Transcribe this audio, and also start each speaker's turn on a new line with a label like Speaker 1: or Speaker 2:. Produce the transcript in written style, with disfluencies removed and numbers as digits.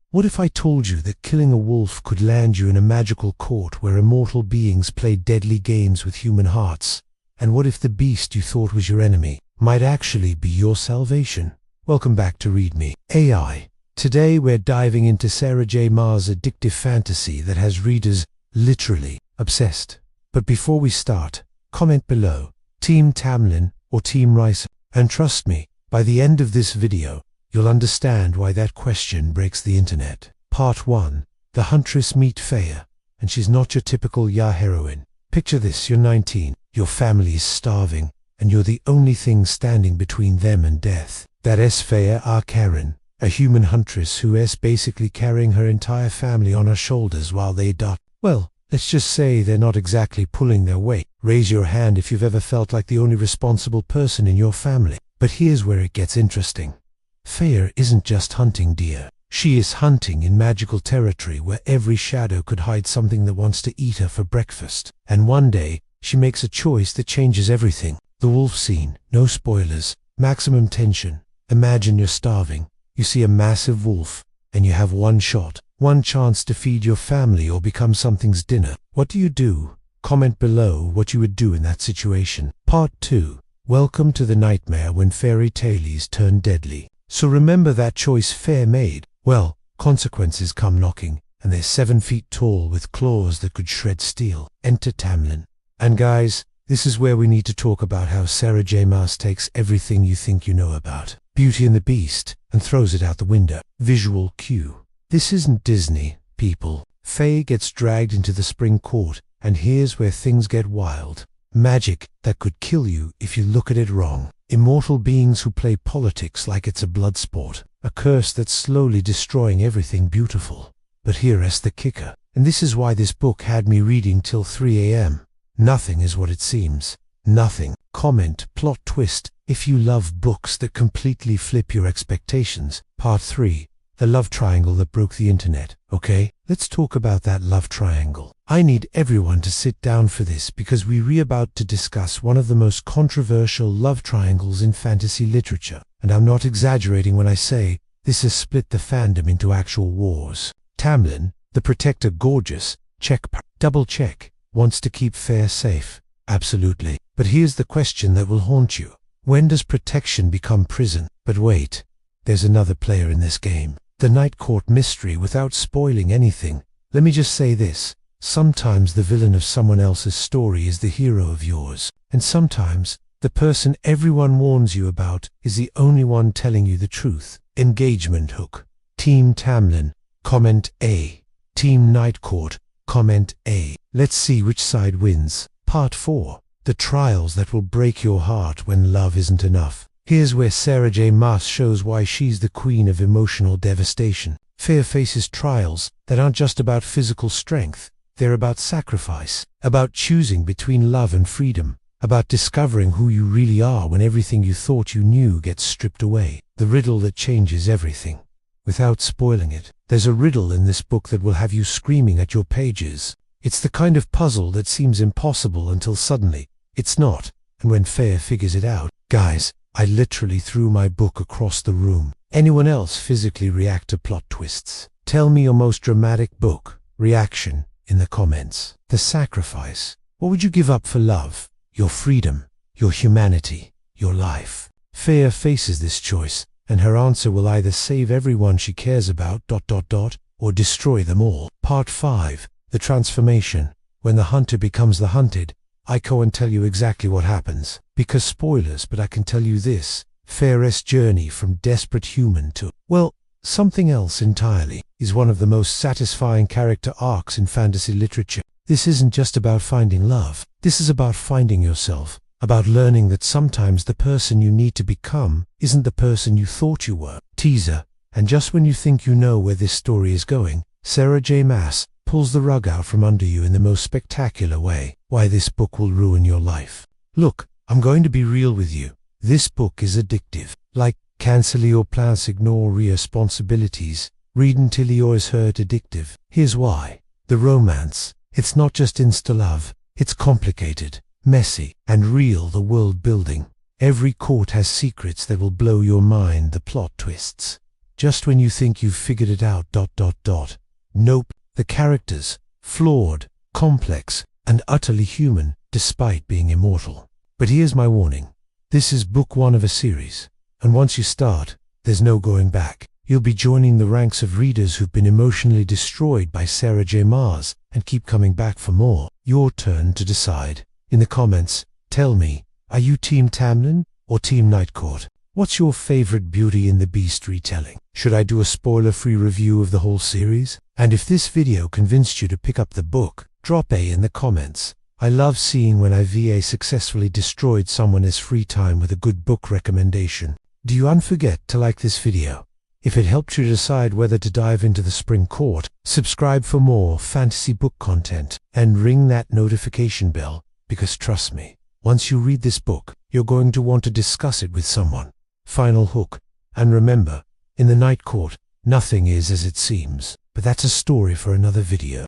Speaker 1: What if I told you that killing a wolf could land you in a magical court where immortal beings played deadly games with human hearts? And what if the beast you thought was your enemy might actually be your salvation? Welcome back to ReadMe.AI. Today we're diving into Sarah J. Maas' addictive fantasy that has readers literally obsessed. But before we start, comment below, Team Tamlin or Team Rice, and trust me, by the end of this video, you'll understand why that question breaks the internet. Part 1. The Huntress meet Feyre, and she's not your typical heroine. Picture this, you're 19, your family is starving, and you're the only thing standing between them and death. That is Feyre Archeron, a human huntress who is basically carrying her entire family on her shoulders while they die. Well, let's just say they're not exactly pulling their weight. Raise your hand if you've ever felt like the only responsible person in your family. But here's where it gets interesting. Feyre isn't just hunting deer. She is hunting in magical territory where every shadow could hide something that wants to eat her for breakfast. And one day, she makes a choice that changes everything. The wolf scene, no spoilers, maximum tension. Imagine you're starving. You see a massive wolf, and you have one shot, one chance to feed your family or become something's dinner. What do you do? Comment below what you would do in that situation. Part 2. Welcome to the nightmare when fairy tales turn deadly. So remember that choice Feyre made? Well, consequences come knocking, and they're 7 feet tall with claws that could shred steel. Enter Tamlin. And guys, this is where we need to talk about how Sarah J. Maas takes everything you think you know about Beauty and the Beast and throws it out the window. Visual cue. This isn't Disney, people. Feyre gets dragged into the spring court, and here's where things get wild. Magic that could kill you if you look at it wrong. Immortal beings who play politics like it's a blood sport. A curse that's slowly destroying everything beautiful. But here is the kicker. And this is why this book had me reading till 3 a.m. Nothing is what it seems. Nothing. Comment, plot twist, if you love books that completely flip your expectations. Part 3. The love triangle that broke the internet. Okay, let's talk about that love triangle. I need everyone to sit down for this because we're about to discuss one of the most controversial love triangles in fantasy literature. And I'm not exaggerating when I say this has split the fandom into actual wars. Tamlin, the protector gorgeous, check, double check, wants to keep Feyre safe. Absolutely. But here's the question that will haunt you. When does protection become prison? But wait, there's another player in this game. The Night Court mystery. Without spoiling anything, let me just say this. Sometimes the villain of someone else's story is the hero of yours. And sometimes, the person everyone warns you about is the only one telling you the truth. Engagement hook. Team Tamlin, comment A. Team Night Court, comment A. Let's see which side wins. Part 4. The trials that will break your heart when love isn't enough. Here's where Sarah J. Maas shows why she's the queen of emotional devastation. Feyre faces trials that aren't just about physical strength. They're about sacrifice, about choosing between love and freedom, about discovering who you really are when everything you thought you knew gets stripped away. The riddle that changes everything. Without spoiling it, there's a riddle in this book that will have you screaming at your pages. It's the kind of puzzle that seems impossible until suddenly, it's not, and when Feyre figures it out. Guys, I literally threw my book across the room. Anyone else physically react to plot twists? Tell me your most dramatic book reaction in the comments. The sacrifice. What would you give up for love? Your freedom, your humanity, your life. Feyre faces this choice, and her answer will either save everyone she cares about ... or destroy them all. Part 5. The transformation. When the hunter becomes the hunted, I can't tell you exactly what happens, because spoilers, but I can tell you this. Feyre's journey from desperate human to, well, something else entirely, is one of the most satisfying character arcs in fantasy literature. This isn't just about finding love. This is about finding yourself, about learning that sometimes the person you need to become isn't the person you thought you were. Teaser. And just when you think you know where this story is going, Sarah J. Maas pulls the rug out from under you in the most spectacular way. Why this book will ruin your life. Look, I'm going to be real with you. This book is addictive. Like, cancel your plans, ignore responsibilities, read until yours hurt addictive. Here's why. The romance. It's not just insta-love. It's complicated, messy, and real. The world building. Every court has secrets that will blow your mind. The plot twists. just when you think you've figured it out. Nope, the characters, flawed, complex, and utterly human, despite being immortal. But here's my warning. This is book 1 of a series, and once you start, there's no going back. You'll be joining the ranks of readers who've been emotionally destroyed by Sarah J. Maas and keep coming back for more. Your turn to decide. In the comments, tell me, are you Team Tamlin or Team Night Court? What's your favorite Beauty and the Beast retelling? Should I do a spoiler-free review of the whole series? And if this video convinced you to pick up the book, drop A in the comments. I love seeing when IVA successfully destroyed someone's free time with a good book recommendation. Do you unforget to like this video? If it helped you decide whether to dive into the Spring Court, subscribe for more fantasy book content and ring that notification bell, because trust me, once you read this book, you're going to want to discuss it with someone. Final hook. And remember, in the Night Court, nothing is as it seems, but that's a story for another video.